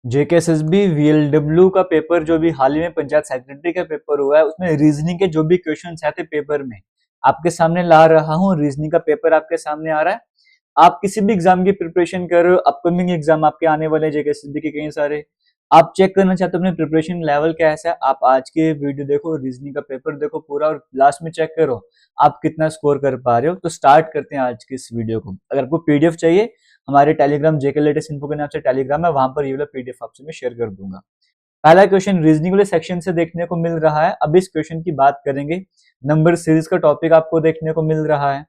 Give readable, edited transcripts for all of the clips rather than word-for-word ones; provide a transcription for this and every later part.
JKSSB VLW का paper जो भी हाल ही में पंचायत सेक्रेटरी का पेपर हुआ है, उसमें रीजनिंग के जो भी क्वेश्चन आते पेपर में आपके सामने ला रहा हूँ। रीजनिंग का पेपर आपके सामने आ रहा है। आप किसी भी एग्जाम की प्रिपरेशन कर रहे हो, अपकमिंग एग्जाम आपके आने वाले जेकेएसएसबी के कई सारे, आप चेक करना चाहते हो अपने प्रिपरेशन लेवल कैसा है, आप आज के वीडियो देखो, रीजनिंग का पेपर देखो पूरा और लास्ट में चेक करो आप कितना स्कोर कर पा रहे हो। तो स्टार्ट करते हैं आज के इस वीडियो को। अगर आपको पीडीएफ चाहिए, हमारे टेलीग्राम जेके लेटेस्ट इन्फो के नाम से टेलीग्राम है, वहां पर ये वाला पीडीएफ आपसे मैं शेयर कर दूंगा। पहला क्वेश्चन रीजनिंग वाले सेक्शन से देखने को मिल रहा है। अब इस क्वेश्चन की बात करेंगे, नंबर सीरीज का टॉपिक आपको देखने को मिल रहा है।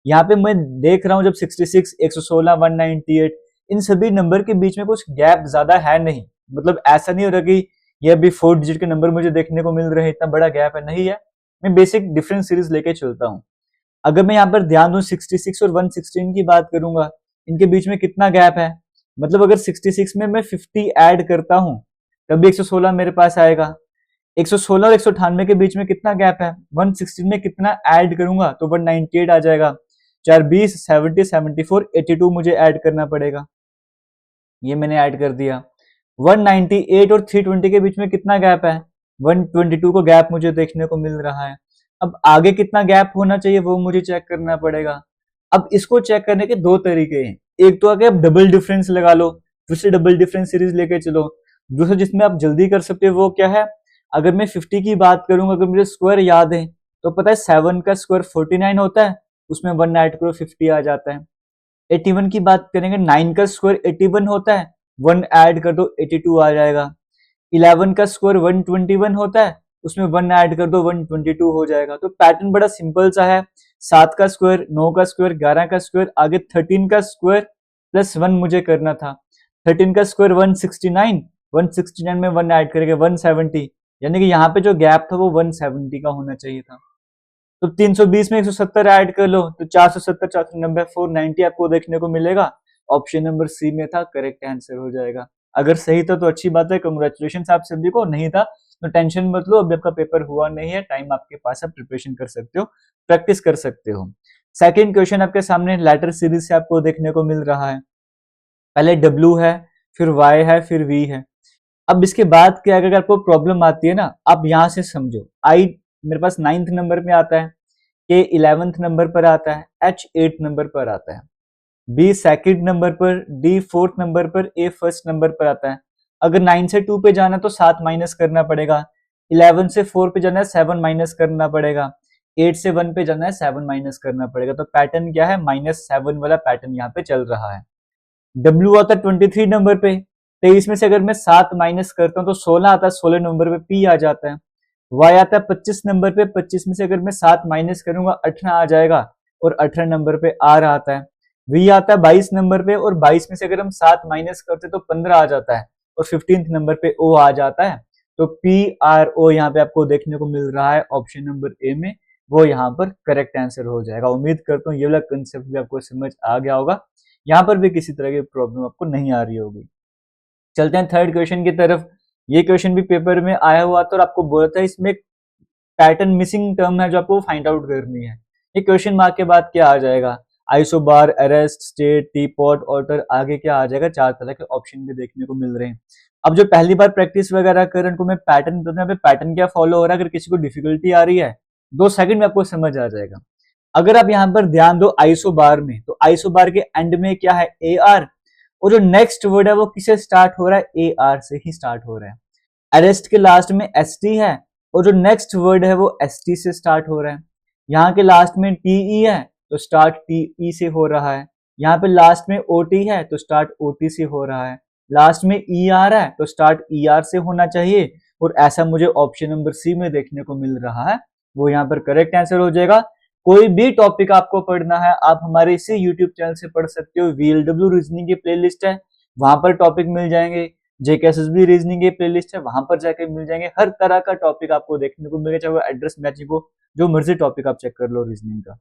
यहाँ पे मैं देख रहा हूँ जब 66, 116, 198, इन सभी नंबर के बीच में कुछ गैप ज्यादा है नहीं। मतलब ऐसा नहीं हो रहा कि ये अभी 4 डिजिट के नंबर मुझे देखने को मिल रहे हैं, इतना बड़ा गैप है, नहीं है। मैं बेसिक डिफरेंस सीरीज लेके चलता हूँ। अगर मैं यहाँ पर ध्यान दूं 66 और 116 की बात करूंगा, इनके बीच में कितना गैप है। मतलब अगर 66 में मैं 50 ऐड करता हूं तभी 116 मेरे पास आएगा। 116 और 198 के बीच में कितना गैप है, 116 में कितना ऐड करूंगा तो 198 आ जाएगा। 4 20 70 74 82 मुझे ऐड करना पड़ेगा, ये मैंने ऐड कर दिया। 198 और 320 के बीच में कितना गैप है, 122 को गैप मुझे देखने को मिल रहा है। अब आगे कितना गैप होना चाहिए वो मुझे चेक करना पड़ेगा। अब इसको चेक करने के दो तरीके हैं। एक तो आगे आप डबल डिफरेंस लगा लो, फिर से डबल डिफरेंस सीरीज लेके चलो। दूसरा जिसमें आप जल्दी कर सकते हो वो क्या है, अगर मैं 50 की बात करूंगा, अगर मुझे स्क्वायर याद है तो पता है 7 का स्क्वायर 49 होता है, उसमें 1 ऐड करो 50 आ जाता है। 81 की बात करेंगे, 9 का स्क्वायर 81 होता है, 1 ऐड कर दो 82 आ जाएगा। 11 का स्क्वायर 121 होता है, उसमें 1 ऐड कर दो 122 हो जाएगा। तो पैटर्न बड़ा सिंपल सा है। 7 का स्क्वायर, 9 का स्क्वायर, 11 का स्क्वायर, आगे 13 का स्क्वायर प्लस 1 मुझे करना था। 13 का स्क्वायर 169, 169 में 1 ऐड करेंगे 170, यानी कि यहाँ पे जो गैप था वो 170 का होना चाहिए था। तो 320 में 170 ऐड कर लो तो 470, 490, 490 आपको देखने को मिलेगा। ऑप्शन नंबर सी में था, करेक्ट आंसर हो जाएगा। अगर सही था तो अच्छी बात है, कंग्रेचुलेशन आप सभी को। नहीं था तो टेंशन मत लो, अभी आपका पेपर हुआ नहीं है, टाइम आपके पास है, प्रिपरेशन कर सकते हो, प्रैक्टिस कर सकते हो। सेकेंड क्वेश्चन आपके सामने लेटर सीरीज से आपको देखने को मिल रहा है। पहले डब्ल्यू है, फिर वाई है, फिर वी है। अब इसके बाद क्या, अगर आपको प्रॉब्लम आती है ना, आप यहां से समझो। आई मेरे पास 9th नंबर पे आता है, के 11th नंबर पर आता है, एच 8th नंबर पर आता है, बी सेकंड नंबर पर, डी 4th नंबर पर, ए फर्स्ट नंबर पर आता है। अगर 9 से 2 पे जाना तो 7 माइनस करना पड़ेगा। 11 से 4 पे जाना है 7 माइनस करना पड़ेगा। 8 से 1 पे जाना है 7 माइनस करना पड़ेगा। तो पैटर्न क्या है, -7 वाला पैटर्न यहाँ पे चल रहा है। डब्ल्यू आता है 23 नंबर पे, 23 में से अगर मैं 7 माइनस करता हूँ तो 16 आता है, 16 नंबर पे पी आ जाता है। वाई आता है 25 नंबर पे, 25 में से अगर मैं 7 माइनस करूंगा 18 आ जाएगा, और 18 नंबर पे आर आता है। वी आता है 22 नंबर पे, और 22 में से अगर हम 7 माइनस करते तो 15 आ जाता है, और 15th नंबर पे ओ आ जाता है। तो पी आर ओ यहाँ पे आपको देखने को मिल रहा है ऑप्शन नंबर ए में, वो यहाँ पर करेक्ट आंसर हो जाएगा। उम्मीद करता हूँ ये वाला कंसेप्ट भी आपको समझ आ गया होगा, यहाँ पर भी किसी तरह की प्रॉब्लम आपको नहीं आ रही होगी। चलते हैं थर्ड क्वेश्चन की तरफ। ये क्वेश्चन भी पेपर में आया हुआ था और आपको बोला था इसमें पैटर्न मिसिंग टर्म है जो आपको फाइंड आउट करनी है। ये क्वेश्चन मार्क के बाद क्या आ जाएगा, isobar, arrest, state, tea pot, alter, आगे क्या आ जाएगा, 4 तरह के ऑप्शन भी देखने को मिल रहे हैं। अब जो पहली बार प्रैक्टिस वगैरह कर उनको मैं पैटर्न बताऊं, पे पैटर्न क्या फॉलो हो रहा है। अगर किसी को डिफिकल्टी आ रही है 2 सेकंड में आपको समझ आ जाएगा। अगर आप यहाँ पर ध्यान दो आइसोबार में, तो आइसोबार के एंड में क्या है, ए आर, और जो नेक्स्ट वर्ड है वो किसे स्टार्ट हो रहा है, ए आर से ही स्टार्ट हो रहा है। अरेस्ट के लास्ट में एस टी है, और जो नेक्स्ट वर्ड है वो एस टी से स्टार्ट हो रहा है। यहाँ के लास्ट में टीई है तो स्टार्ट टीई से हो रहा है। यहाँ पे लास्ट में ओटी है तो स्टार्ट ओटी से हो रहा है। लास्ट में ई आर है तो स्टार्ट ई आर से होना चाहिए, और ऐसा मुझे ऑप्शन नंबर सी में देखने को मिल रहा है, वो यहाँ पर करेक्ट आंसर हो जाएगा। कोई भी टॉपिक आपको पढ़ना है आप हमारे इसी यूट्यूब चैनल से पढ़ सकते हो। वीएलडब्ल्यू रीजनिंग की प्लेलिस्ट है, वहां पर टॉपिक मिल जाएंगे। जेकेएसएसबी रीजनिंग की प्लेलिस्ट है, वहां पर जाकर मिल जाएंगे। हर तरह का टॉपिक आपको देखने को मिलेगा, चाहे वो एड्रेस मैचिंग हो, जो मर्जी टॉपिक आप चेक कर लो रीजनिंग का।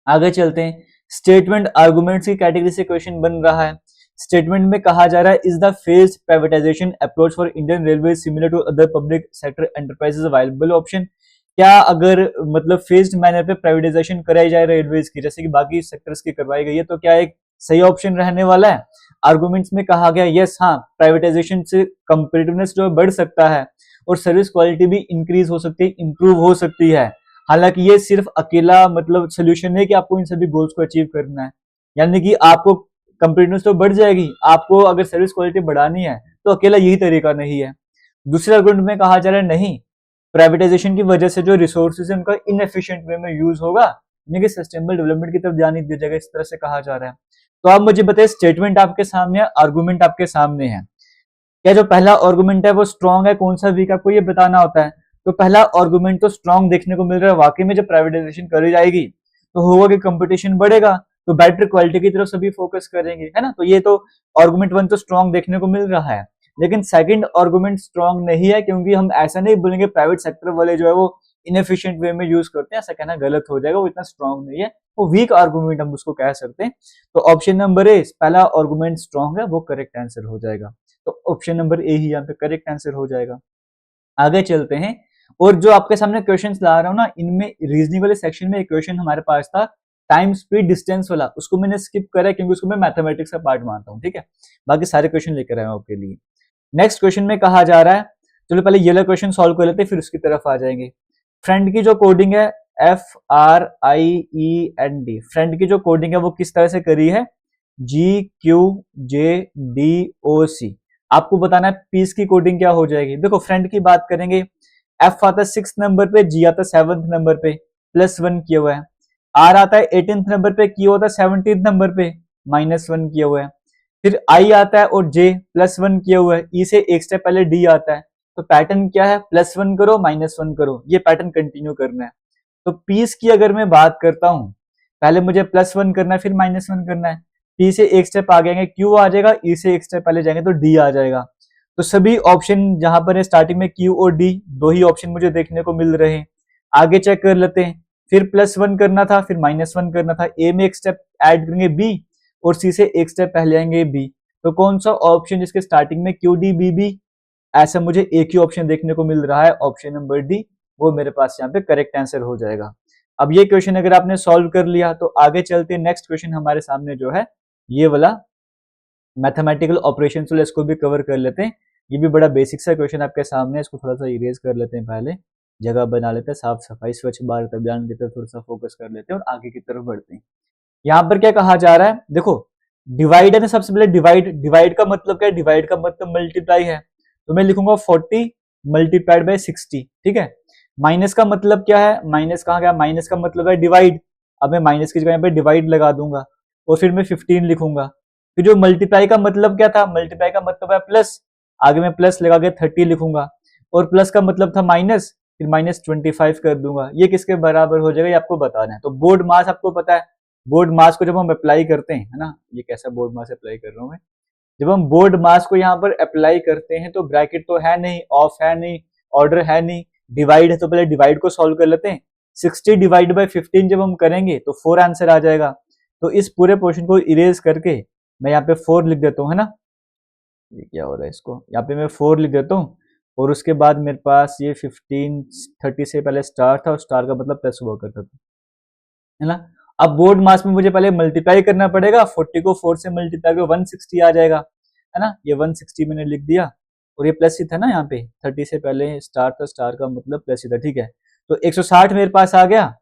आगे चलते हैं। स्टेटमेंट आर्गुमेंट्स की कैटेगरी से क्वेश्चन बन रहा है। स्टेटमेंट में कहा जा रहा है, is the phased privatisation approach for Indian railway similar to other public sector enterprises available option. क्या अगर मतलब फेज्ड मैनर पे प्राइवेटाइजेशन कराई जाए रेलवेज की, जैसे कि बाकी सेक्टर्स की करवाई गई है, तो क्या एक सही ऑप्शन रहने वाला है। आर्गुमेंट्स में कहा गया यस, हाँ, प्राइवेटाइजेशन से कंपेटिटिवनेस जो बढ़ सकता है और सर्विस क्वालिटी भी इंक्रीज हो सकती है, इंप्रूव हो सकती है। हालांकि ये सिर्फ अकेला मतलब सोल्यूशन है कि आपको इन सभी गोल्स को अचीव करना है, यानी कि आपको कंपेटिटिवनेस तो बढ़ जाएगी, आपको अगर सर्विस क्वालिटी बढ़ानी है तो अकेला यही तरीका नहीं है। दूसरे आर्गुमेंट में कहा जा रहा है नहीं, प्राइवेटाइजेशन की वजह से जो रिसोर्सेज है उनका इनएफिशिएंट वे में यूज होगा, यानी कि सस्टेनेबल डेवलपमेंट की तरफ ध्यान नहीं दिया जाएगा, इस तरह से कहा जा रहा है। तो आप मुझे बताइए, स्टेटमेंट आपके सामने है, आर्गुमेंट आपके सामने है, क्या जो पहला आर्गुमेंट है वो स्ट्रॉन्ग है, कौन सा वीक, आपको ये बताना होता है। तो पहला आर्गुमेंट तो स्ट्रॉन्ग देखने को मिल रहा है, वाकई में जब प्राइवेटाइजेशन करी जाएगी तो होगा कि कंपटीशन बढ़ेगा, तो बेटर क्वालिटी की तरफ सभी फोकस करेंगे, है ना। तो ये तो आर्गुमेंट वन तो स्ट्रॉन्ग देखने को मिल रहा है। लेकिन सेकंड आर्गुमेंट स्ट्रॉन्ग नहीं है, क्योंकि हम ऐसा नहीं बोलेंगे प्राइवेट सेक्टर वाले जो है वो इनएफिशिएंट वे में यूज करते हैं, ऐसा कहना गलत हो जाएगा, वो इतना स्ट्रॉन्ग नहीं है, वो वीक आर्गुमेंट हम उसको कह सकते हैं। तो ऑप्शन नंबर ए, पहला आर्गुमेंट स्ट्रॉन्ग है, वो करेक्ट आंसर हो जाएगा। तो ऑप्शन नंबर ए ही यहाँ पे करेक्ट आंसर हो जाएगा। आगे चलते हैं, और जो आपके सामने क्वेश्चंस ला रहा हूं ना, इनमें रीजनिंग वाले सेक्शन में एक क्वेश्चन हमारे पास था टाइम स्पीड डिस्टेंस वाला, उसको मैंने स्किप करा क्योंकि उसको मैं मैथमेटिक्स का पार्ट मानता हूँ, ठीक है। बाकी सारे क्वेश्चन लेकर आया हूं आपके लिए। नेक्स्ट क्वेश्चन में कहा जा रहा है, चलो पहले ये वाला क्वेश्चन सॉल्व कर लेते हैं, फिर उसकी तरफ आ जाएंगे। फ्रेंड की जो कोडिंग है FRIEND, फ्रेंड की जो कोडिंग है वो किस तरह से करी है, GQJDOC। आपको बताना है पीस की कोडिंग क्या हो जाएगी। देखो फ्रेंड की बात करेंगे, एफ आता है 6 नंबर पे, जी आता है 7 नंबर पे, +1 किया हुआ है। आर आता है 18 नंबर पे, क्यू होता है 17 नंबर पे, -1 किया हुआ है। फिर आई आता है और जे +1 किया हुआ है, ई से एक स्टेप पहले डी आता है। तो पैटर्न क्या है, +1 करो -1 करो, ये पैटर्न कंटिन्यू करना है। तो पीस की अगर मैं बात करता हूं, पहले मुझे +1 करना है, फिर -1 करना है। पी से एक स्टेप आगे आएंगे क्यू आ जाएगा, ई से एक स्टेप पहले जाएंगे तो डी आ जाएगा। तो सभी ऑप्शन जहां पर है स्टार्टिंग में क्यू और डी, दो ही ऑप्शन मुझे देखने को मिल रहे हैं। आगे चेक कर लेते हैं, फिर +1 करना था, फिर -1 करना था, ए में एक स्टेप ऐड करेंगे बी, और सी से एक स्टेप पहले आएंगे बी। तो कौन सा ऑप्शन जिसके स्टार्टिंग में क्यू डी बी बी, ऐसा मुझे एक ही ऑप्शन देखने को मिल रहा है, ऑप्शन नंबर डी, वो मेरे पास यहाँ पे करेक्ट आंसर हो जाएगा। अब ये क्वेश्चन अगर आपने सॉल्व कर लिया तो आगे चलते हैं, नेक्स्ट क्वेश्चन हमारे सामने जो है ये वाला मैथमेटिकल ऑपरेशन, वाला इसको भी कवर कर लेते हैं। ये भी बड़ा बेसिक सा क्वेश्चन आपके सामने है, इसको थोड़ा सा इरेज कर लेते हैं, पहले जगह बना लेते हैं, साफ सफाई स्वच्छ भारत अभियान की तरफ थोड़ा सा फोकस कर लेते हैं और आगे की तरफ बढ़ते हैं। यहाँ पर क्या कहा जा रहा है, देखो डिवाइड है ना, सबसे पहले डिवाइड, डिवाइड का मतलब क्या है, डिवाइड का मतलब मल्टीप्लाई है, तो मैं लिखूंगा 40 मल्टीप्लाइड बाय 60, ठीक है। माइनस का मतलब क्या है, माइनस कहाँ गया, माइनस का मतलब है डिवाइड, अब मैं माइनस की जगह यहाँ पे डिवाइड लगा दूंगा और फिर मैं 15 लिखूंगा। फिर जो मल्टीप्लाई का मतलब क्या था, मल्टीप्लाई का मतलब है प्लस, आगे मैं प्लस लगा के 30 लिखूंगा, और प्लस का मतलब था माइनस, फिर -25 कर दूंगा। ये किसके बराबर हो जाएगा ये आपको बताना है। तो बोर्ड मास आपको पता है, बोर्ड मास को जब हम अप्लाई करते हैं, है ना, ये कैसा बोर्ड मास अप्लाई कर रहा हूं मैं, जब हम बोर्ड मास को यहाँ पर अप्लाई करते हैं तो ब्रैकेट तो है नहीं, ऑफ है नहीं, ऑर्डर है नहीं, डिवाइड है, तो पहले डिवाइड को सॉल्व कर लेते हैं। 60 डिवाइड बाय 15 जब हम करेंगे तो 4 आंसर आ जाएगा। तो इस पूरे पोर्शन को इरेज करके मैं यहाँ पे 4 लिख देता हूँ, है ना, ये क्या हो रहा है, इसको यहाँ पे मैं 4 लिख देता हूँ, और उसके बाद मेरे पास ये 15 30 से पहले स्टार था, और स्टार का मतलब प्लस हुआ करता था, है ना। अब बोर्ड मास में मुझे पहले मल्टीप्लाई करना पड़ेगा, 40 को 4 से मल्टीप्लाई करो 160 आ जाएगा, है ना, ये 160 मैंने लिख दिया, और ये प्लस ही था ना, यहाँ पे 30 से पहले स्टार था, स्टार का मतलब प्लस ही था, ठीक है। तो 160 मेरे पास आ गया,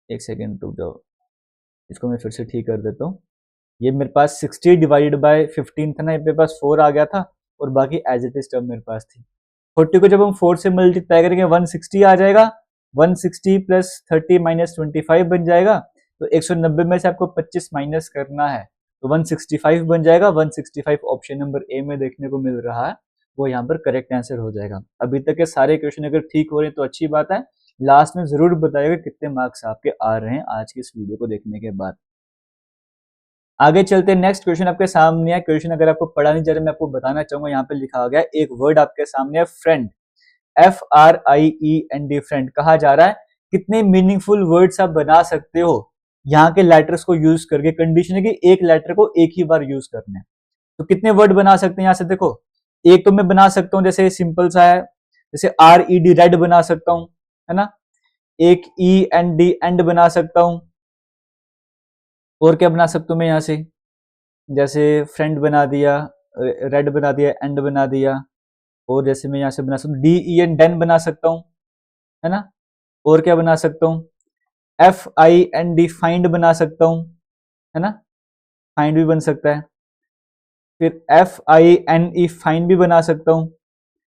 एक सेकेंड रुक जाओ, इसको मैं फिर से ठीक कर देता हूँ। ये मेरे पास 60 डिवाइडेड बाय 15 था ना, मेरे पास 4 आ गया था, और बाकी एज इट इज टर्म मेरे पास थी। 40 को जब हम 4 से मल्टीप्लाई करेंगे 160 आ जाएगा, 160 प्लस 30 माइनस 25 बन जाएगा। तो 190 में से आपको 25 माइनस करना है, तो 165 बन जाएगा। 165 ऑप्शन नंबर ए में देखने को मिल रहा है, वो यहाँ पर करेक्ट आंसर हो जाएगा। अभी तक के सारे क्वेश्चन अगर ठीक हो रहे हैं तो अच्छी बात है, लास्ट में जरूर बताइएगा कितने मार्क्स आपके आ रहे हैं आज की इस वीडियो को देखने के बाद। आगे चलते हैं, नेक्स्ट क्वेश्चन आपके सामने है। क्वेश्चन अगर आपको पढ़ा नहीं जा रहा, मैं आपको बताना चाहूंगा, यहाँ पे लिखा गया एक वर्ड आपके सामने है फ्रेंड, FRIEND, फ्रेंड कहा जा रहा है कितने मीनिंगफुल वर्ड्स आप बना सकते हो यहाँ के लेटर्स को यूज करके। कंडीशन है कि एक लेटर को एक ही बार यूज करना है, तो कितने वर्ड बना सकते हैं यहाँ से, देखो एक तो मैं बना सकता हूँ, जैसे सिंपल सा है, जैसे RED रेड बना सकता हूँ, है ना, एक END एंड बना सकता हूँ, और क्या बना सकता हूँ मैं यहाँ से, जैसे फ्रेंड बना दिया, रेड बना दिया, एंड बना दिया, और जैसे मैं यहाँ से बना सकता हूँ डी ई एन डेन बना सकता हूँ, है ना। और क्या बना सकता हूँ, F I N D find बना सकता हूँ, है ना, फाइंड भी बन सकता है। फिर F I N E find भी बना सकता हूँ।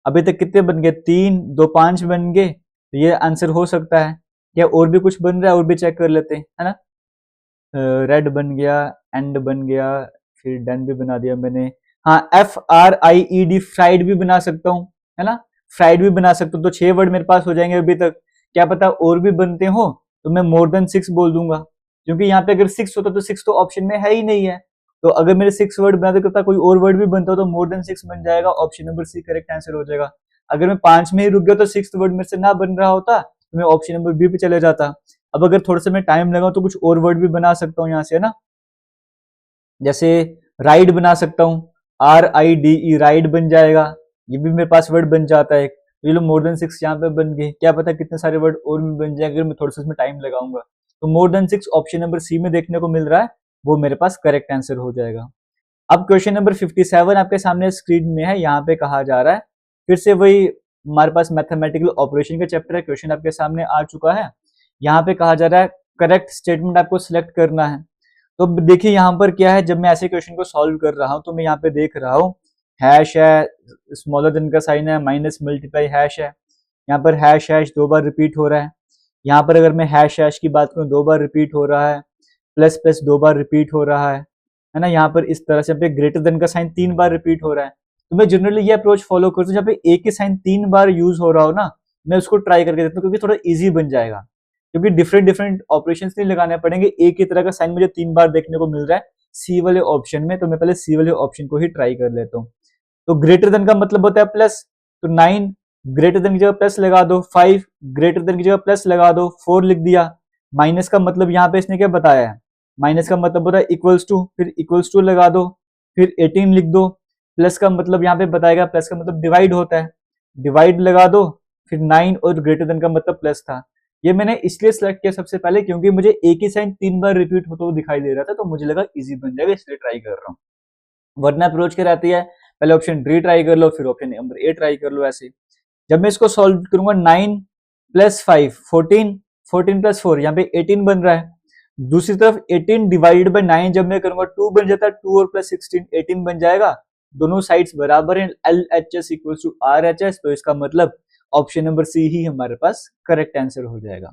अभी तक कितने बन गए, 3 2 5 बन गए, तो ये आंसर हो सकता है। क्या और भी कुछ बन रहा है, और भी चेक कर लेते हैं, है ना। रेड बन गया, एंड बन गया, फिर डन भी बना दिया मैंने। हाँ, एफ आर आई ई डी फ्राइड भी बना सकता हूँ, है ना, फ्राइड भी बना सकता हूँ। तो 6 वर्ड मेरे पास हो जाएंगे अभी तक। क्या पता और भी बनते हो, तो मैं मोर देन 6 बोल दूंगा, क्योंकि यहाँ पे अगर 6 होता तो 6 तो ऑप्शन में है ही नहीं है। तो अगर मेरे 6 वर्ड बनाते करता कोई और वर्ड भी बनता हो तो मोर देन 6 बन जाएगा, option number C correct answer हो जाएगा। अगर मैं 5 में ही रुक गया तो 6th वर्ड मेरे से ना बन रहा होता तो मैं ऑप्शन नंबर बी पे चले जाता। अब अगर थोड़ा सा मैं टाइम लगाऊं तो कुछ और वर्ड भी बना सकता हूँ यहाँ से, है ना। जैसे राइड बना सकता हूँ, are I D E ride बन जाएगा, ये भी मेरे पास वर्ड बन जाता है। तो ये लो मोर देन 6 यहाँ पे बन गए। क्या पता कितने सारे वर्ड और भी बन जाए अगर मैं थोड़ा सा इसमें टाइम लगाऊंगा। तो more than 6 option number C में देखने को मिल रहा है, वो मेरे पास करेक्ट आंसर हो जाएगा। अब क्वेश्चन नंबर 57 आपके सामने स्क्रीन में है। यहाँ पे कहा जा रहा है, फिर से वही हमारे पास मैथमेटिकल ऑपरेशन का चैप्टर है, क्वेश्चन आपके सामने आ चुका है। यहाँ पे कहा जा रहा है करेक्ट स्टेटमेंट आपको सिलेक्ट करना है। तो देखिए यहाँ पर क्या है, जब मैं ऐसे क्वेश्चन को सॉल्व कर रहा हूँ तो मैं यहाँ पे देख रहा हूँ हैश है, स्मॉलर देन का साइन है, माइनस मल्टीप्लाई हैश है। यहाँ पर हैश हैश 2 बार रिपीट हो रहा है। यहाँ पर अगर मैं हैश हैश की बात करूँ 2 बार रिपीट हो रहा है, प्लस प्लस 2 बार रिपीट हो रहा है ना। यहाँ पर इस तरह से ग्रेटर देन का साइन 3 बार रिपीट हो रहा है। तो मैं जनरली ये अप्रोच फॉलो करता हूँ, जहाँ पे एक ही साइन 3 बार यूज हो रहा हो ना, मैं उसको ट्राई करके देखता हूँ, क्योंकि थोड़ा इजी बन जाएगा, क्योंकि डिफरेंट डिफरेंट ऑपरेशन नहीं लगाने पड़ेंगे, एक ही तरह का साइन मुझे 3 बार देखने को मिल रहा है सी वाले ऑप्शन में। तो मैं पहले सी वाले ऑप्शन को ही ट्राई कर लेता हूँ। तो ग्रेटर देन का मतलब होता है प्लस, तो 9 ग्रेटर देन की जगह प्लस लगा दो, 5 ग्रेटर देन की जगह प्लस लगा दो, 4 लिख दिया। माइनस का मतलब यहाँ पे इसने क्या बताया है, माइनस का मतलब होता है इक्वल्स टू, फिर इक्वल्स टू लगा दो, फिर 18 लिख दो। प्लस का मतलब यहाँ पे बताएगा, प्लस का मतलब डिवाइड होता है, डिवाइड लगा दो, फिर 9 और ग्रेटर देन का मतलब प्लस था। ये मैंने इसलिए सिलेक्ट किया सबसे पहले क्योंकि मुझे एक ही साइन 3 बार रिपीट होता हुआ दिखाई दे रहा था, तो मुझे लगा इजी बन जाएगा, इसलिए ट्राई कर रहा हूँ। वरना अप्रोच क्या रहती है, पहले ऑप्शन डी ट्राई कर लो, फिर ऑप्शन नंबर ए ट्राई कर लो। ऐसे जब मैं इसको सॉल्व करूंगा 9 प्लस 5 14, 14 प्लस 4 यहाँ पे 18 बन रहा है। दूसरी तरफ 18 डिवाइडेड बाय 9 जब मैं करूंगा 2 बन जाता है, 2 और प्लस 16 18 बन जाएगा। दोनों साइड्स बराबर हैं, L H S equal to R H S, तो इसका मतलब ऑप्शन नंबर सी ही हमारे पास करेक्ट आंसर हो जाएगा।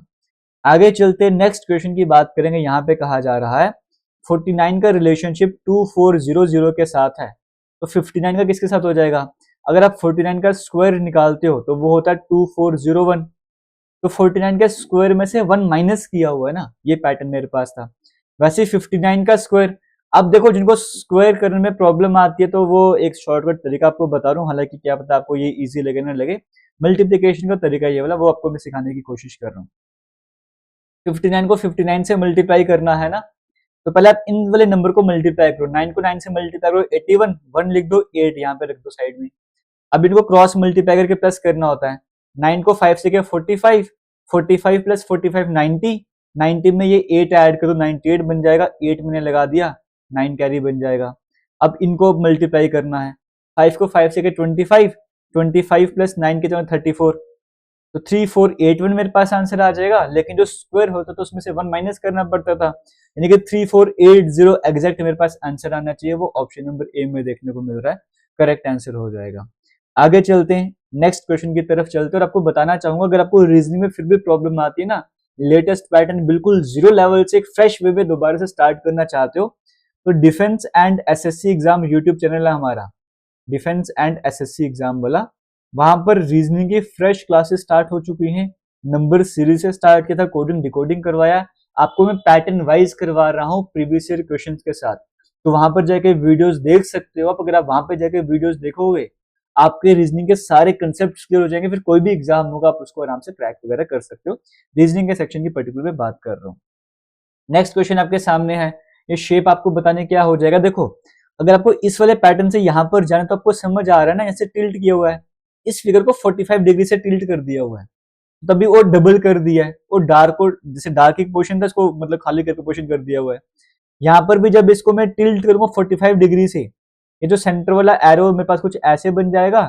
आगे चलते नेक्स्ट क्वेश्चन की बात करेंगे। यहाँ पे कहा जा रहा है 49 का रिलेशनशिप 2400 के साथ है, तो 59 का किसके साथ हो जाएगा। अगर आप 49 का स्क्वायर निकालते हो तो वो होता है 2401, तो 49 के स्क्वायर में से 1 माइनस किया हुआ है ना, ये पैटर्न मेरे पास था। वैसे 59 का स्क्वायर, अब देखो जिनको स्क्वायर करने में प्रॉब्लम आती है तो वो एक शॉर्टकट तरीका आपको बता रहा हूँ, हालांकि क्या पता आपको ये इजी लगे ना लगे। मल्टीप्लीकेशन का तरीका ये वाला, वो आपको मैं सिखाने की कोशिश कर रहा हूँ। 59 को 59 से मल्टीप्लाई करना है ना, तो पहले आप इन वाले नंबर को मल्टीप्लाई करो, 9 को 9 से मल्टीप्लाई करो 81, 1 लिख दो, 8 यहाँ पे रख दो साइड में। अब इनको क्रॉस मल्टीप्लाई करके प्लस करना होता है। 9 को 5 से क्या 45, 45 प्लस 45 90, 90 में ये 8 ऐड कर दो, 98 बन जाएगा, 8 मैंने लगा दिया, 9 कैरी बन जाएगा। अब इनको मल्टीप्लाई करना है, 5 को 5 से क्या 25, 25 प्लस 9 के जगह 34, तो 3481 मेरे पास आंसर आ जाएगा। लेकिन जो स्क्वायर होता था उसमें से 1 माइनस करना पड़ता था, यानी कि 3480 एग्जैक्ट मेरे पास आंसर आना चाहिए, वो ऑप्शन नंबर ए में देखने को मिल रहा है, करेक्ट आंसर हो जाएगा। आगे चलते हैं, नेक्स्ट क्वेश्चन की तरफ चलते हैं। और आपको बताना चाहूंगा, अगर आपको रीजनिंग में फिर भी प्रॉब्लम आती है ना, लेटेस्ट पैटर्न बिल्कुल जीरो लेवल से एक फ्रेश वे में दोबारा से स्टार्ट करना चाहते हो, तो defence and SSC exam YouTube channel है हमारा, डिफेंस एंड एसएससी एग्जाम वाला। वहां पर रीजनिंग की फ्रेश क्लासेस स्टार्ट हो चुकी हैं, नंबर सीरीज से स्टार्ट किया था, कोडिंग डिकोडिंग करवाया, आपको मैं पैटर्न वाइज करवा रहा हूँ प्रीवियस ईयर क्वेश्चन के साथ। तो वहां पर जाके वीडियोस देख सकते हो आप। अगर आप वहां पर जाके वीडियोस देखोगे, आपके रीजनिंग के सारे कंसेप्ट क्लियर हो जाएंगे, फिर कोई भी एग्जाम होगा आप उसको आराम से क्रैक वगैरह कर सकते हो। रीजनिंग के सेक्शन की पर्टिकुलर में बात कर रहा हूँ। नेक्स्ट क्वेश्चन आपके सामने है, ये शेप आपको बताने क्या हो जाएगा। देखो अगर आपको इस वाले पैटर्न से यहां पर जाना, तो आपको समझ आ रहा है ना, ऐसे टिल्ट किया हुआ है, इस फिगर को 45 डिग्री से टिल्ट कर दिया हुआ है, तभी वो डबल कर दिया है, वो डार्क को जैसे डार्क एक पोर्शन था उसको मतलब खाली करके पोर्शन कर दिया हुआ है। यहाँ पर भी जब इसको मैं टिल्ट करूंगा 45 डिग्री से, ये जो सेंटर वाला एरो मेरे पास कुछ ऐसे बन जाएगा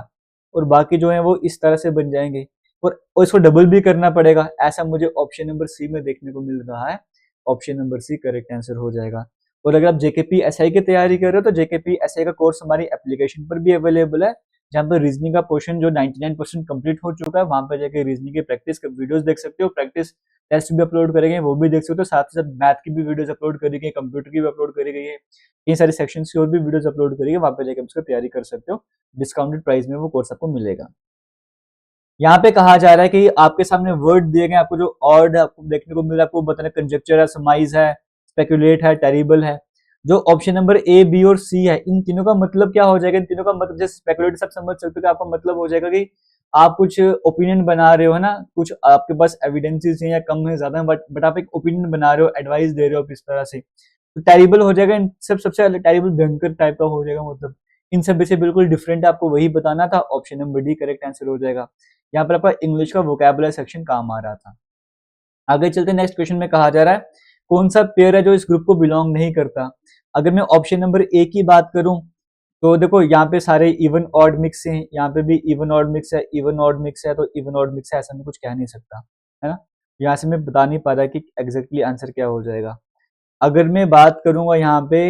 और बाकी जो है वो इस तरह से बन जाएंगे, और इसको डबल भी करना पड़ेगा। ऐसा मुझे ऑप्शन नंबर सी में देखने को मिल रहा है। Option number C correct answer हो जाएगा। और अगर आप जेकेपी एसआई की तैयारी कर रहे हो तो जेकेपी एसआई का कोर्स हमारी एप्लीकेशन पर भी अवेलेबल है, जहाँ पर रीजनिंग का पोर्शन जो 99% कंप्लीट हो चुका है, वहां पर जाकर रीजनिंग की प्रैक्टिस के वीडियोस देख सकते हो, प्रैक्टिस टेस्ट भी अपलोड करेंगे वो भी देख सकते हो, साथ ही साथ मैथ की भी वीडियोस अपलोड करी गई, कंप्यूटर की भी अपलोड करी गई है, कई सारे सेक्शन की और भी वीडियोस अपलोड करी है, वहां पर जाकर उसकी तैयारी कर सकते हो। डिस्काउंटेड प्राइस में वो कोर्स आपको मिलेगा। यहाँ पे कहा जा रहा है कि आपके सामने वर्ड दिए गए, आपको जो ऑड आपको देखने को मिल रहा है, आपको बताना कंजक्चर है, समाइज है, स्पेकुलेट है, टेरिबल है। जो ऑप्शन नंबर ए, बी और सी है, इन तीनों का मतलब क्या हो जाएगा? इन तीनों का मतलब जैसे स्पेकुलेट सब समझ सकते हो कि आपका मतलब हो जाएगा कि आप कुछ ओपिनियन बना रहे हो, है ना, कुछ आपके पास एविडेंसेस हैं या कम है ज्यादा है, बट आप एक ओपिनियन बना रहे हो, एडवाइस दे रहे हो इस तरह से, तो टेरिबल हो जाएगा। इन सब सबसे अलग टेरिबल भयंकर टाइप का हो जाएगा, मतलब इन सब से बिल्कुल डिफरेंट है, आपको वही बताना था। Option number D correct answer हो जाएगा। यहाँ पर आपका इंग्लिश का वोकैबुलरी सेक्शन काम आ रहा था। आगे चलते नेक्स्ट क्वेश्चन में कहा जा रहा है कौन सा पेयर है जो इस ग्रुप को बिलोंग नहीं करता। अगर मैं ऑप्शन नंबर ए की बात करूं तो देखो यहाँ पे सारे इवन ऑड मिक्स हैं, यहाँ पे भी इवन ऑड मिक्स है, इवन ऑड मिक्स है, तो इवन ऑड मिक्स है, ऐसा मैं कुछ कह नहीं सकता, है ना। यहाँ से मैं बता नहीं पा रहा कि एग्जैक्टली आंसर क्या हो जाएगा। अगर मैं बात करूंगा यहाँ पे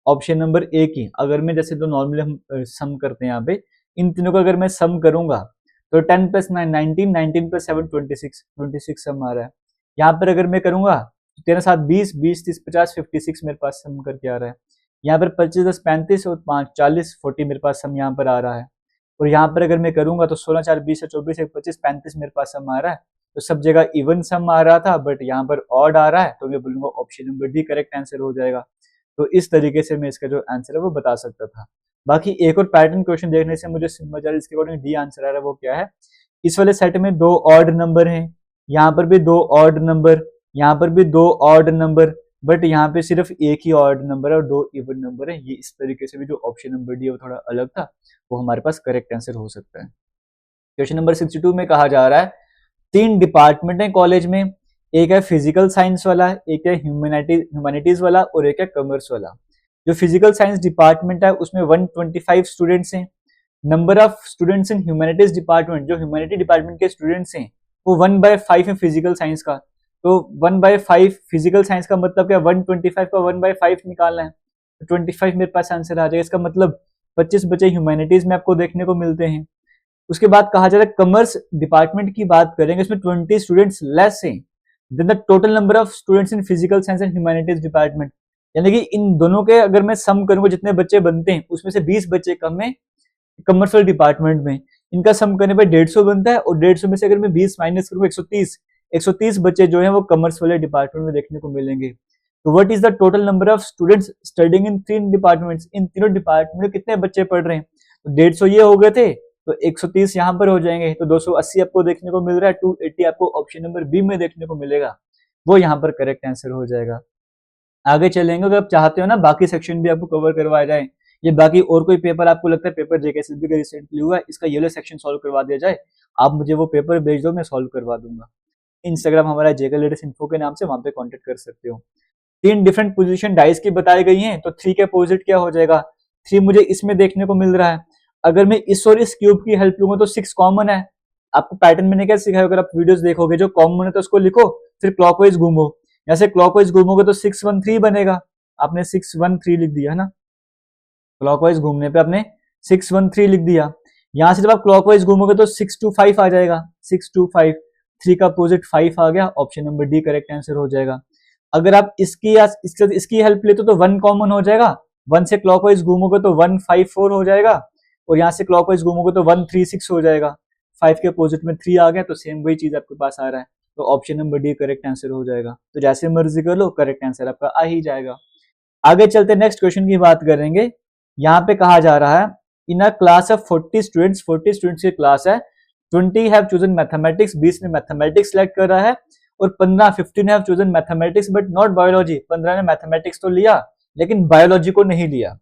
ऑप्शन नंबर ए की, अगर मैं जैसे तो नॉर्मली हम सम करते हैं यहाँ पे, इन तीनों का अगर मैं सम करूंगा तो 10 + 9 19, 19 + 7 26, 26 सम आ रहा है। यहाँ पर अगर मैं करूंगा 13 7 20, 20 30 50 56 मेरे पास सम करके आ रहा है। यहाँ पर 25 10 35 और 5 40 40 मेरे पास सम यहाँ पर आ रहा है। और यहाँ पर अगर मैं करूंगा तो 16 4 20 24 1 25 35 मेरे पास सम आ रहा है। तो सब जगह इवन सम आ रहा था, बट यहाँ पर ऑड आ रहा है, तो मैं बोलूंगा option number D correct answer हो जाएगा। तो इस तरीके से मैं इसका जो आंसर है वो बता सकता था। बाकी एक और पैटर्न क्वेश्चन देखने से मुझे समझ आ रहा है, इसके अकॉर्डिंग डी आंसर आ रहा है, वो क्या है? इस वाले सेट में 2 ऑड नंबर हैं, यहाँ पर भी 2 ऑड नंबर, यहाँ पर भी 2 ऑड नंबर, बट यहाँ पे सिर्फ एक ही ऑड नंबर है और 2 इवन नंबर है। ये इस तरीके से भी जो ऑप्शन नंबर डी है वो थोड़ा अलग था, वो हमारे पास करेक्ट आंसर हो सकता है। क्वेश्चन नंबर 62 में कहा जा रहा है 3 डिपार्टमेंट है कॉलेज में, एक है फिजिकल साइंस वाला, एक है ह्यूमैनिटीज वाला और एक है कॉमर्स वाला। जो फिजिकल साइंस डिपार्टमेंट है उसमें 125 स्टूडेंट्स हैं। Number of students in humanities department, जो ह्यूमैनिटी डिपार्टमेंट के स्टूडेंट्स हैं वो 1/5 है फिजिकल साइंस का। तो 1/5 फिजिकल साइंस का मतलब क्या? 125 का 1/5 निकालना है, तो 25 मेरे पास आंसर आ जाएगा। इसका मतलब 25 बचे ह्यूमैनिटीज में आपको देखने को मिलते हैं। उसके बाद कहा जा रहा है कॉमर्स डिपार्टमेंट की बात करेंगे, इसमें 20 स्टूडेंट्स लेस हैं than the total number of students in physical science and humanities department. यानी कि इन दोनों के अगर मैं सम करूंगा जितने बच्चे बनते हैं उसमें से 20 बच्चे कम है कमर्शियल डिपार्टमेंट में। इनका सम करने पर 150 बनता है, और 150 में से अगर मैं 20 माइनस करूंगा 130 बच्चे जो है वो कॉमर्स वाले डिपार्टमेंट में देखने को मिलेंगे। तो what is the total number of students studying in 3 departments, इन तीनों डिपार्टमेंट में कितने बच्चे पढ़ रहे हैं? तो 150 ये हो गए थे, तो 130 यहाँ पर हो जाएंगे, तो 280 आपको देखने को मिल रहा है, 280 आपको ऑप्शन नंबर बी में देखने को मिलेगा, वो यहाँ पर करेक्ट आंसर हो जाएगा। आगे चलेंगे, अगर आप चाहते हो ना बाकी सेक्शन भी आपको कवर करवाया जाए, ये बाकी और कोई पेपर आपको लगता है पेपर जेकेएसएसबी का रिसेंटली हुआ है इसका येलो सेक्शन सॉल्व करवा दिया जाए, आप मुझे वो पेपर भेज दो, मैं सॉल्व करवा दूंगा। इंस्टाग्राम हमारा जेके लेटेस्ट इन्फो के नाम से, वहां पे कांटेक्ट कर सकते हो। 3 डिफरेंट पोजीशन डाइस की बताई गई हैं, तो 3 के अपोजिट क्या हो जाएगा? 3 मुझे इसमें देखने को मिल रहा है। अगर मैं इस और इस क्यूब की हेल्प लूंगा तो 6 कॉमन है। आपको पैटर्न मैंने क्या सिखाया, अगर आप वीडियोस देखोगे जो कॉमन है तो उसको लिखो, फिर क्लॉकवाइज घूमो, जैसे क्लॉकवाइज घूमोगे तो 613 बनेगा, आपने 613 लिख दिया है ना, क्लॉकवाइज घूमने पे आपने 613 लिख दिया। यहां से जब आप क्लॉकवाइज घूमोगे तो 625 आ जाएगा, 625, 3 का अपोजिट 5 आ गया, option number D correct answer हो जाएगा। अगर आप इसकी हेल्प लेते हो तो 1 कॉमन हो जाएगा, 1 से क्लॉकवाइज घूमोगे तो 154 हो जाएगा, और यहाँ से क्लॉकवाइज घूमोगे तो 136 हो जाएगा, 5 के अपोजिट में 3 आ गया, तो सेम वही चीज आपके पास आ रहा है, तो option number D correct answer हो जाएगा। तो जैसे मर्जी कर लो, करेक्ट आंसर आपका आ ही जाएगा। आगे चलते नेक्स्ट क्वेश्चन की बात करेंगे। यहाँ पे कहा जा रहा है in a class of 40 students, 40 students की क्लास है, 20 हैव चूजन मैथमेटिक्स, 20 ने मैथमेटिक्स सिलेक्ट कर रहा है, और 15 have chosen mathematics but not biology, 15 ने मैथमेटिक्स तो लिया लेकिन बायोलॉजी को नहीं लिया।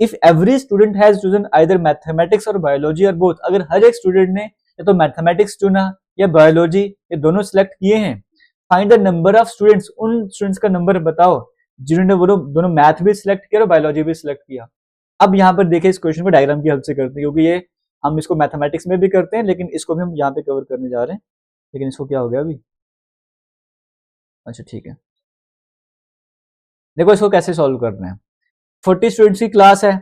If every student has chosen either mathematics और बायोलॉजी और बोथ, अगर हर एक स्टूडेंट ने या तो मैथमेटिक्स चुना या बायोलॉजी, ये दोनों सिलेक्ट किए हैं, find the number of students, उन स्टूडेंट्स का नंबर बताओ जिन्होंने वो दोनों मैथ भी सिलेक्ट किया और बायोलॉजी भी सिलेक्ट किया। अब यहाँ पर देखिए इस क्वेश्चन को डायग्राम की हेल्प से करते हैं, क्योंकि ये हम इसको मैथमेटिक्स में भी करते हैं, लेकिन इसको भी हम यहाँ पे कवर करने जा रहे हैं। लेकिन इसको क्या हो गया अभी, अच्छा ठीक है, देखो इसको कैसे सॉल्व करना है। 40 स्टूडेंट्स की क्लास है,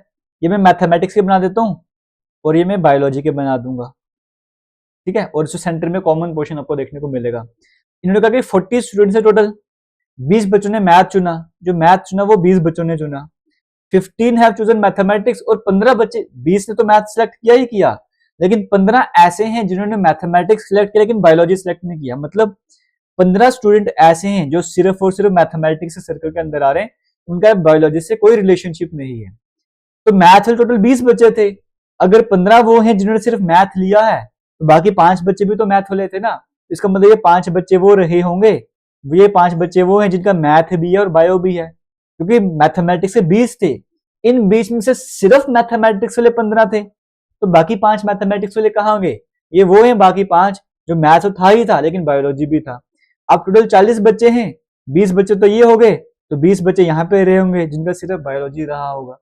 ये मैं मैथमेटिक्स के बना देता हूँ और ये मैं बायोलॉजी के बना दूंगा, ठीक है। और इसको सेंटर में कॉमन पोर्शन आपको देखने को मिलेगा। इन्होंने कहा कि 40 स्टूडेंट्स है टोटल, 20 बच्चों ने मैथ चुना, जो मैथ चुना वो 20 बच्चों ने चुना। 15 हैव चूजन मैथमेटिक्स, और 15 बच्चे, 20 ने तो मैथ सिलेक्ट किया ही किया, लेकिन 15 ऐसे हैं जिन्होंने मैथमेटिक्स सिलेक्ट किया लेकिन बायोलॉजी सिलेक्ट नहीं किया। मतलब 15 स्टूडेंट ऐसे हैं जो सिर्फ और सिर्फ मैथमेटिक्स के सर्कल के अंदर आ रहे हैं, उनका बायोलॉजी से कोई रिलेशनशिप नहीं है। तो मैथ में टोटल 20 बच्चे थे, अगर 15 वो हैं जिन्होंने सिर्फ मैथ लिया है, तो बाकी 5 बच्चे भी तो मैथ वाले थे ना। इसका मतलब ये 5 बच्चे वो रहे होंगे, ये 5 बच्चे वो हैं जिनका मैथ भी है और बायो भी है, क्योंकि मैथमेटिक्स से 20 थे, इन 20 में से सिर्फ मैथमेटिक्स वाले 15 थे, तो बाकी 5 मैथमेटिक्स वाले कहाँ होंगे, ये वो हैं बाकी 5 जो मैथ तो था ही था लेकिन बायोलॉजी भी था। अब टोटल 40 बच्चे हैं, 20 बच्चे तो ये हो गए, तो 20 बच्चे यहाँ पे रहे होंगे जिनका सिर्फ बायोलॉजी रहा होगा।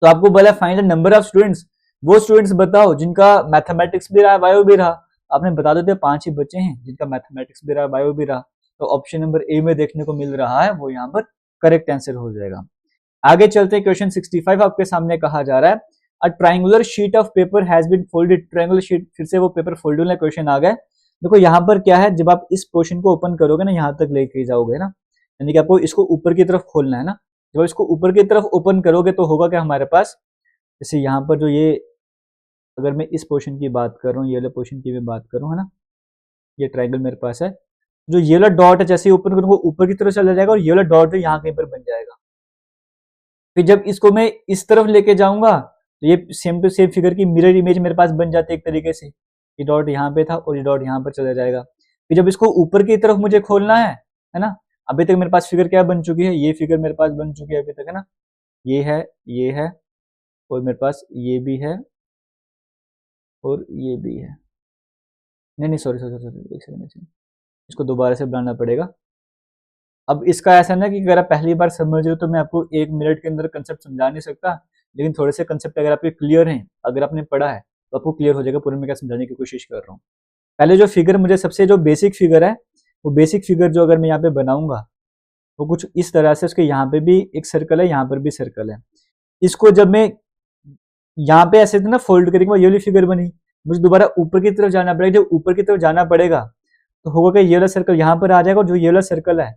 तो आपको बोला find the number of students, वो स्टूडेंट्स बताओ जिनका मैथमेटिक्स भी रहा बायो भी रहा। आपने बता देते 5 ही बच्चे हैं जिनका मैथमेटिक्स भी रहा बायो भी रहा, तो ऑप्शन नंबर ए में देखने को मिल रहा है, वो यहाँ पर करेक्ट आंसर हो जाएगा। आगे चलते हैं, क्वेश्चन 65 आपके सामने कहा जा रहा है, a triangular sheet of paper has been folded. Triangular sheet, फिर से वो पेपर फोल्डेड वाला क्वेश्चन आ गया। देखो यहाँ पर क्या है, जब आप इस पोर्शन को ओपन करोगे ना, यहाँ तक लेके जाओगे ना, यानी कि आपको इसको ऊपर की तरफ खोलना है ना, जब इसको ऊपर की तरफ ओपन करोगे तो होगा क्या हमारे पास, जैसे यहाँ पर जो ये, अगर मैं इस पोर्शन की बात कर रहा हूँ, ये वाले पोर्शन की मैं बात कर रहा हूँ, है ना, ये ट्रायंगल मेरे पास है, जो ये वाला डॉट है जैसे ओपन करूंगा ऊपर की तरफ चला जाएगा, और ये वाला डॉट यहाँ कहीं पर बन जाएगा। फिर जब इसको मैं इस तरफ लेके जाऊंगा तो ये सेम टू सेम फिगर की मिरर इमेज मेरे पास बन जाती है एक तरीके से, ये डॉट यहाँ पे था और ये डॉट यहाँ पर चला जाएगा। फिर जब इसको ऊपर की तरफ मुझे खोलना है ना, अभी तक मेरे पास फिगर क्या बन चुकी है, ये फिगर मेरे पास बन चुकी है अभी तक, है ना, ये है और मेरे पास ये भी है और ये भी है, नहीं सॉरी एक सेकंड, इसको दोबारा से बनाना पड़ेगा। अब इसका ऐसा ना कि अगर आप पहली बार समझ रहे हो तो मैं आपको 1 मिनट के अंदर कंसेप्ट समझा नहीं सकता, लेकिन थोड़े से कंसेप्ट अगर आपके क्लियर हैं, अगर आपने पढ़ा है तो आपको क्लियर हो जाएगा पूरे में क्या समझाने की कोशिश कर रहा हूँ। पहले जो फिगर मुझे सबसे जो बेसिक फिगर है, वो बेसिक फिगर जो अगर मैं यहाँ पे बनाऊंगा वो कुछ इस तरह से, उसके यहाँ पे भी एक सर्कल है, यहाँ पर भी सर्कल है। इसको जब मैं यहाँ पे ऐसे ना फोल्ड करके ये वाली फिगर बनी, मुझे दोबारा ऊपर की तरफ जाना पड़ेगा। जब ऊपर की तरफ जाना पड़ेगा तो होगा कि ये वाला सर्कल यहाँ पर आ जाएगा, और जो ये वाला सर्कल है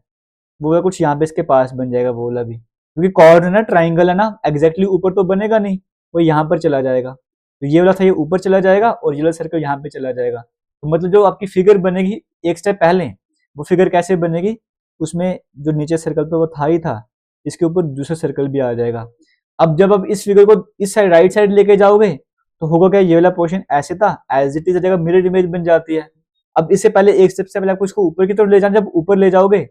वो कुछ यहाँ पे इसके पास बन जाएगा वो वाला भी, क्योंकि कॉर्नर ना ट्राइंगल है ना, एग्जैक्टली ऊपर तो बनेगा नहीं, वो यहाँ पर चला जाएगा। तो ये वाला था ये ऊपर चला जाएगा और ये वाला सर्कल यहाँ पे चला जाएगा। तो मतलब जो आपकी फिगर बनेगी एक स्टेप पहले, वो फिगर कैसे बनेगी, उसमें जो नीचे सर्कल पे वो था ही था, इसके ऊपर दूसरा सर्कल भी आ जाएगा। अब जब आप इस फिगर को इस साइड राइट साइड लेके जाओगे तो होगा क्या, ये वाला पोर्शन ऐसे था, एज इट इज जगह मिरर इमेज बन जाती है। अब इससे पहले एक स्टेप से पहले आपको इसको ऊपर की तरफ ले जाना, जब ऊपर ले जाओगे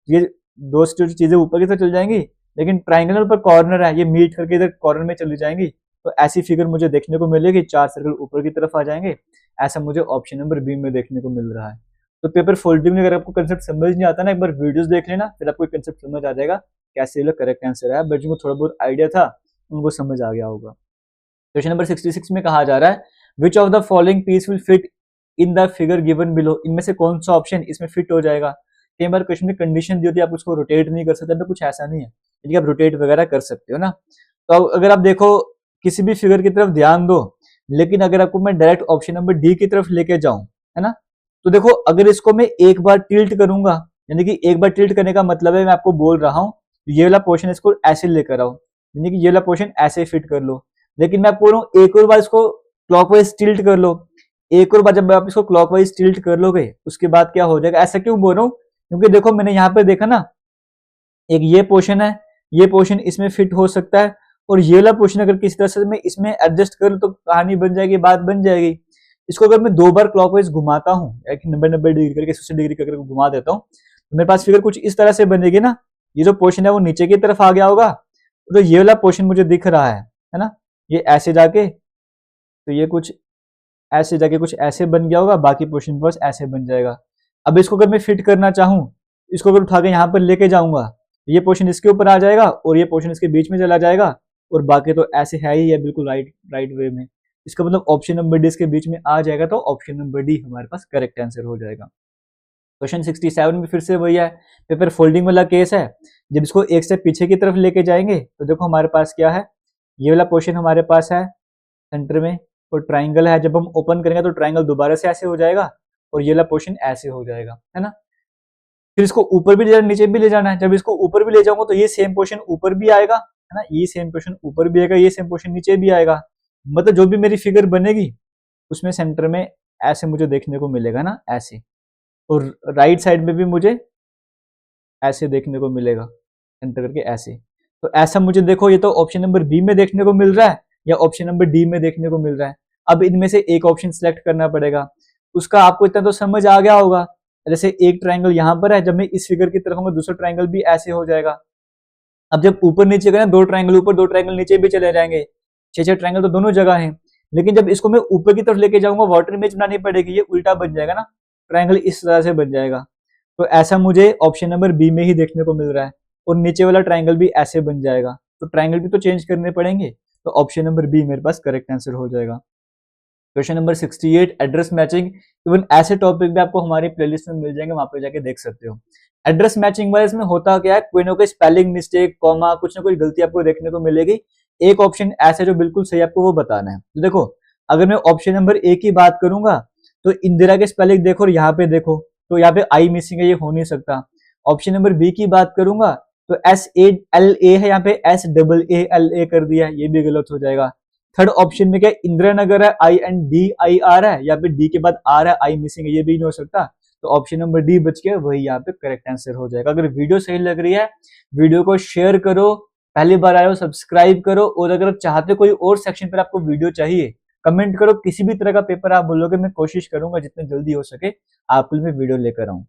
ये दो चीजें ऊपर की तरफ चल जाएंगी, लेकिन ट्राइंगल पर कॉर्नर है, ये मीट करके इधर कॉर्नर में चली जाएंगी। तो ऐसी फिगर मुझे देखने को मिलेगी, 4 सर्कल ऊपर की तरफ आ जाएंगे। ऐसा मुझे ऑप्शन नंबर बी में देखने को मिल रहा है। तो पेपर फोल्डिंग में अगर आपको कंसेप्ट समझ नहीं आता ना, एक बार वीडियोस देख लेना, फिर आपको कंसेप्ट समझ आ जाएगा कैसे वाला करेक्ट आंसर है। बट जिनको थोड़ा बहुत आइडिया था उनको समझ आ गया होगा। क्वेश्चन नंबर 66 में कहा जा रहा है, which of the following piece will fit in the figure given below. इनमें से कौन सा ऑप्शन इसमें फिट हो जाएगा। कई बार क्वेश्चन में कंडीशन दी होती है, आप उसको रोटेट नहीं कर सकते, कुछ ऐसा नहीं है, लेकिन आप रोटेट वगैरह कर सकते हो ना। तो अगर आप देखो किसी भी फिगर की तरफ ध्यान दो, लेकिन अगर आपको मैं डायरेक्ट ऑप्शन नंबर डी की तरफ लेके जाऊं, है ना, तो देखो अगर इसको मैं एक बार टिल्ट करूंगा, यानी कि एक बार टिल्ट करने का मतलब है मैं आपको बोल रहा हूं ये वाला पोर्शन इसको ऐसे लेकर आओ, यानी कि ये वाला पोर्शन ऐसे फिट कर लो। लेकिन मैं आपको बोल रहा हूं एक और बार इसको क्लॉकवाइज टिल्ट कर लो, एक और बार जब आप इसको क्लॉकवाइज टिल्ट कर लोगे उसके बाद क्या हो जाएगा। ऐसा क्यों बोल रहा हूं, क्योंकि देखो मैंने यहाँ पे देखा ना, एक ये पोर्शन है, ये पोर्शन इसमें फिट हो सकता है, और ये वाला पोर्शन अगर किसी तरह से मैं इसमें एडजस्ट करूं तो कहानी बन जाएगी, बात बन जाएगी। इसको अगर मैं 2 बार क्लॉकवाइज घुमाता हूँ, 90 डिग्री करके 180 डिग्री करके घुमा देता हूँ, तो मेरे पास फिगर कुछ इस तरह से बनेगी ना। ये जो पोर्शन है वो नीचे की तरफ आ गया होगा, तो ये वाला पोर्शन मुझे दिख रहा है ना, ये ऐसे जाके, तो ये कुछ ऐसे जाके कुछ ऐसे बन गया होगा, बाकी पोर्शन बस ऐसे बन जाएगा। अब इसको अगर मैं फिट करना चाहूँ, इसको अगर उठा के यहाँ पर लेके जाऊंगा ये पोर्शन इसके ऊपर आ जाएगा और ये पोर्शन इसके बीच में चला जाएगा, और बाकी तो ऐसे है ही है बिल्कुल राइट वे में। इसका मतलब ऑप्शन नंबर डी इसके बीच में आ जाएगा, तो ऑप्शन नंबर डी हमारे पास करेक्ट आंसर हो जाएगा। क्वेश्चन 67 में फिर से वही है, पेपर फोल्डिंग वाला केस है। जब इसको एक स्टेप पीछे की तरफ लेके जाएंगे तो देखो हमारे पास क्या है, ये वाला पोर्शन हमारे पास है सेंटर में, और ट्राइंगल है। जब हम ओपन करेंगे तो ट्राइंगल दोबारा से ऐसे हो जाएगा और ये वाला पोर्शन ऐसे हो जाएगा, है ना। फिर इसको ऊपर भी ले जाना, नीचे भी ले जाना है। जब इसको ऊपर भी ले जाऊंगा तो ये सेम पोर्शन ऊपर भी आएगा, है ना, ये सेम पोर्शन ऊपर भी आएगा, ये सेम पोर्शन नीचे भी आएगा। मतलब जो भी मेरी फिगर बनेगी उसमें सेंटर में ऐसे मुझे देखने को मिलेगा ना, ऐसे। और राइट साइड में भी मुझे ऐसे देखने को मिलेगा, एंटर करके ऐसे। तो ऐसा मुझे देखो, ये तो ऑप्शन नंबर बी में देखने को मिल रहा है या ऑप्शन नंबर डी में देखने को मिल रहा है। अब इनमें से एक ऑप्शन सिलेक्ट करना पड़ेगा। उसका आपको इतना तो समझ आ गया होगा, जैसे एक ट्राइंगल यहाँ पर है, जब मैं इस फिगर की तरफ होगा दूसरा ट्राइंगल भी ऐसे हो जाएगा। अब जब ऊपर नीचे करें, दो ट्राइंगल ऊपर दो ट्राइंगल नीचे भी चले जाएंगे, छह ट्राइंगल तो दोनों जगह हैं। लेकिन जब इसको मैं ऊपर की तरफ लेके जाऊंगा, वाटर इमेज बनानी पड़ेगी, ये उल्टा बन जाएगा ना, ट्राइंगल इस तरह से बन जाएगा। तो ऐसा मुझे ऑप्शन नंबर बी में ही देखने को मिल रहा है, और नीचे वाला ट्राइंगल भी ऐसे बन जाएगा। तो ट्राइंगल भी तो चेंज करने पड़ेंगे, तो ऑप्शन नंबर बी मेरे पास करेक्ट आंसर हो जाएगा। Question number 68, address matching. Even ऐसे टॉपिक भी आपको हमारी प्लेलिस्ट में मिल जाएंगे, वहां पे जाके देख सकते हो। एड्रेस मैचिंग वाइज में होता क्या है, कोई ना कोई स्पेलिंग मिस्टेक, कॉमा, कुछ ना कुछ गलती आपको देखने को मिलेगी। एक ऑप्शन ऐसे जो बिल्कुल सही आपको वो बताना है। तो देखो, अगर मैं ऑप्शन नंबर ए की बात करूंगा तो इंदिरा के स्पेलिंग देखो और यहाँ पे देखो, तो यहाँ पे आई मिसिंग है, ये हो नहीं सकता। ऑप्शन नंबर बी की बात करूंगा तो SALA है, यहाँ पे SAALA कर दिया, ये भी गलत हो जाएगा। थर्ड ऑप्शन में क्या, इंदिरा नगर है, INDIR है, यहाँ पे डी के बाद आर है, आई मिसिंग है, ये भी नहीं हो सकता। तो ऑप्शन नंबर डी बच गया, वही यहाँ पे करेक्ट आंसर हो जाएगा। अगर वीडियो सही लग रही है, वीडियो को शेयर करो, पहली बार आए हो सब्सक्राइब करो, और अगर आप चाहते कोई और सेक्शन पर आपको वीडियो चाहिए, कमेंट करो। किसी भी तरह का पेपर आप बोलोगे, मैं कोशिश करूंगा जितने जल्दी हो सके आपके लिए मैं वीडियो लेकर आऊं।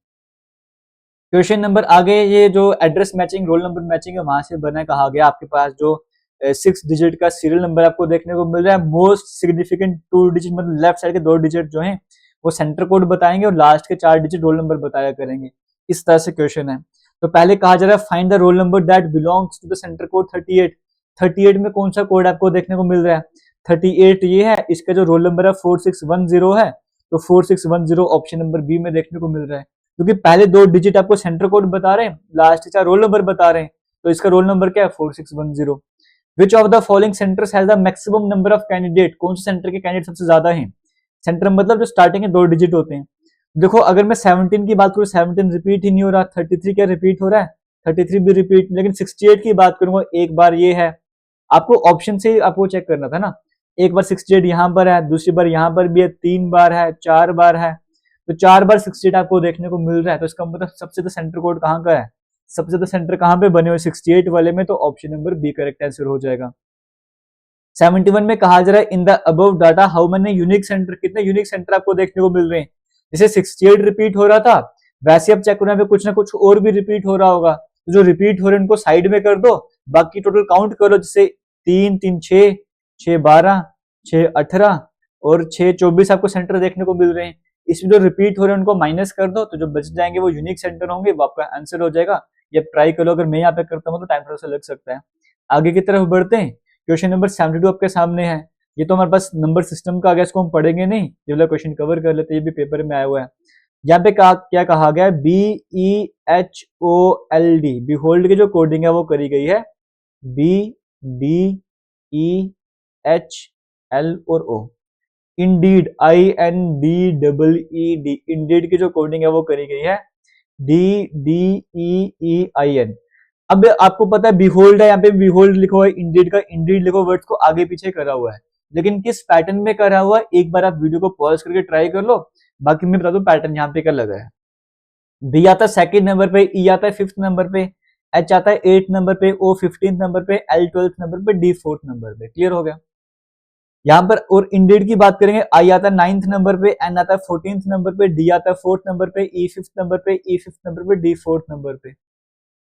क्वेश्चन नंबर आगे, ये जो address matching roll number matching है वहां से बना, कहा गया आपके पास जो 6 डिजिट का सीरियल नंबर आपको देखने को मिल रहा है। मोस्ट सिग्निफिकेंट 2 डिजिट, मतलब लेफ्ट साइड के 2 डिजिट जो हैं वो सेंटर कोड बताएंगे, और लास्ट के 4 डिजिट रोल नंबर बताया करेंगे। इस तरह से क्वेश्चन है। तो पहले कहा जा रहा है, find the roll number that belongs to the centre code 38। 38 में कौन सा कोड आपको देखने को मिल रहा है, 38 ये है। इसका जो रोल नंबर है 4610 है, तो 4610 ऑप्शन नंबर बी में देखने को मिल रहा है। क्योंकि पहले 2 डिजिट आपको सेंटर कोड बता रहे हैं, लास्ट का रोल नंबर बता रहे हैं, तो इसका रोल नंबर क्या है 4610। विच of the following centres has the maximum number of candidate, कौन से सेंटर के कैंडिडेट सबसे ज्यादा हैं। सेंटर मतलब जो स्टार्टिंग के 2 डिजिट होते हैं। देखो, अगर मैं 17 की बात करूं, 17 रिपीट ही नहीं हो रहा, 33 क्या रिपीट हो रहा है, 33 भी रिपीट। लेकिन 68 की बात करूंगा, एक बार ये है, आपको ऑप्शन से आपको चेक करना था ना। एक बार 68 यहां पर है, दूसरी बार यहां पर भी है, 3 बार है, 4 बार है, तो 4 बार 68 आपको देखने को मिल रहा है। तो इसका मतलब सबसे ज्यादा सेंटर कोड कहाँ का है, सबसे ज्यादा सेंटर कहाँ पे बने हुए 68 वाले में, तो option number B correct answer हो जाएगा। 71 में कहा जा रहा है, in the above data how many unique centre, कितने यूनिक सेंटर आपको देखने को मिल रहे हैं। जैसे 68 रिपीट हो रहा था, वैसे अब चेक करना पे कुछ ना कुछ और भी रिपीट हो रहा होगा। तो जो रिपीट हो रहे हैं उनको साइड में कर दो, बाकी टोटल काउंट करो। जैसे 3 3 6, 6 12, 6 18 और 6 24 आपको सेंटर देखने को मिल रहे हैं। इसमें जो रिपीट हो रहे हैं उनको माइनस कर दो, तो जो बच जाएंगे वो यूनिक सेंटर होंगे, वो आपका आंसर हो जाएगा। ये ट्राई करो, अगर मैं यहाँ पे करता हूँ तो टाइम थोड़ा सा लग सकता है। आगे की तरफ बढ़ते हैं। क्वेश्चन नंबर 72 आपके सामने है। ये तो हमारे पास नंबर सिस्टम का आ गया, इसको हम पढ़ेंगे नहीं, ये वाला क्वेश्चन कवर कर लेते हैं, ये भी पेपर में आया हुआ है। यहाँ पे क्या कहा गया है, BEHOLD, बिहोल्ड की जो कोडिंग है वो करी गई है BDEHL और O। इंडीड INDEED, इंडीड की जो कोडिंग है वो करी गई है DDEEIN। अब आपको पता है बिहोल्ड है, यहाँ पे बिहोल्ड लिखा हुआ है, इंडीड का इंडीड लिखो, वर्ड्स को आगे पीछे करा हुआ है, लेकिन किस पैटर्न में करा हुआ है एक बार आप वीडियो को पॉज करके ट्राई कर लो। बाकी मैं बता दूं पैटर्न यहाँ पे क्या लगा है। बी आता है सेकंड नंबर पे, ई आता है 5th नंबर पे, एच आता है 8th नंबर पे, ओ 15th नंबर पे, एल 12th नंबर पे, डी 4th नंबर पे। क्लियर हो गया यहाँ पर। और इंडीड की बात करेंगे, आई आता है 9th नंबर पे, एन आता है 14th नंबर पे, डी आता है 4th नंबर पे, ई 5th नंबर पे, ई 5th नंबर पे, डी 4th नंबर पे।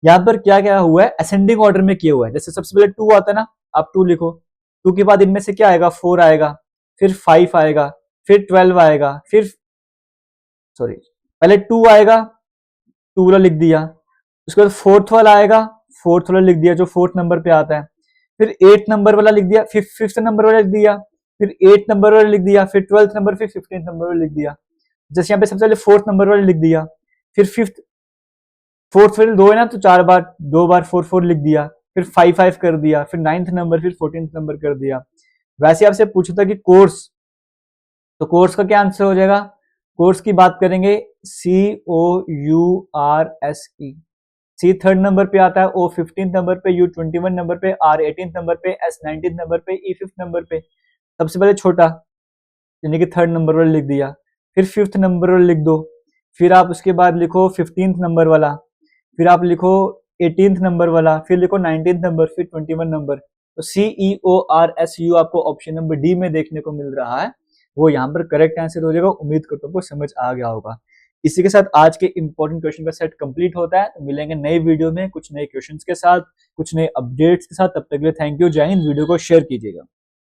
यहाँ पर क्या क्या हुआ है, असेंडिंग ऑर्डर में किया हुआ है। जैसे सबसे पहले 2 आता है ना, आप 2 लिखो, 2 के बाद इनमें से क्या आएगा, 4 आएगा, फिर 5 आएगा, फिर 12 आएगा, फिर सॉरी पहले 2 आएगा, 2 वाला लिख दिया, उसके बाद 4th वाला आएगा, फोर्थ वाला लिख दिया जो फोर्थ नंबर पे आता है, फिर 8 नंबर वाला लिख दिया, फिफ्थ नंबर वाला लिख दिया, फिर 8 नंबर वाला लिख दिया, फिर 12th नंबर, फिर 15th नंबर वाला लिख दिया। जैसे यहाँ पे सबसे पहले फोर्थ नंबर वाला लिख दिया, फिर फिफ्थ, फोर्थ वाले दो है ना, तो 4 बार, 2 बार 4 4 लिख दिया, फिर 5 5 कर दिया, फिर 9th नंबर, फिर 14th नंबर कर दिया। वैसे आपसे पूछा था कि कोर्स, तो कोर्स का क्या आंसर हो जाएगा? कोर्स की बात करेंगे COURSE। सी थर्ड नंबर पे आता है, O 15th नंबर पे, U 21 नंबर पे, R 18th नंबर पे, S 19th नंबर पे, E 5th नंबर पे। सबसे पहले छोटा यानी कि थर्ड नंबर वाला लिख दिया, फिर फिफ्थ नंबर वाला लिख दो, फिर आप उसके बाद लिखो 15th नंबर वाला, फिर आप लिखो 18th नंबर वाला, फिर लिखो 19th नंबर, फिर 21 नंबर। तो CEORSU आपको ऑप्शन नंबर डी में देखने को मिल रहा है, वो यहाँ पर करेक्ट आंसर हो जाएगा। उम्मीद करता हूँ आपको समझ आ गया होगा। इसी के साथ आज के इंपॉर्टेंट क्वेश्चन का सेट कंप्लीट होता है। तो मिलेंगे नए वीडियो में कुछ नए क्वेश्चंस के साथ, कुछ नए अपडेट्स के साथ। तब तक के लिए थैंक यू, जय हिंद। वीडियो को शेयर कीजिएगा।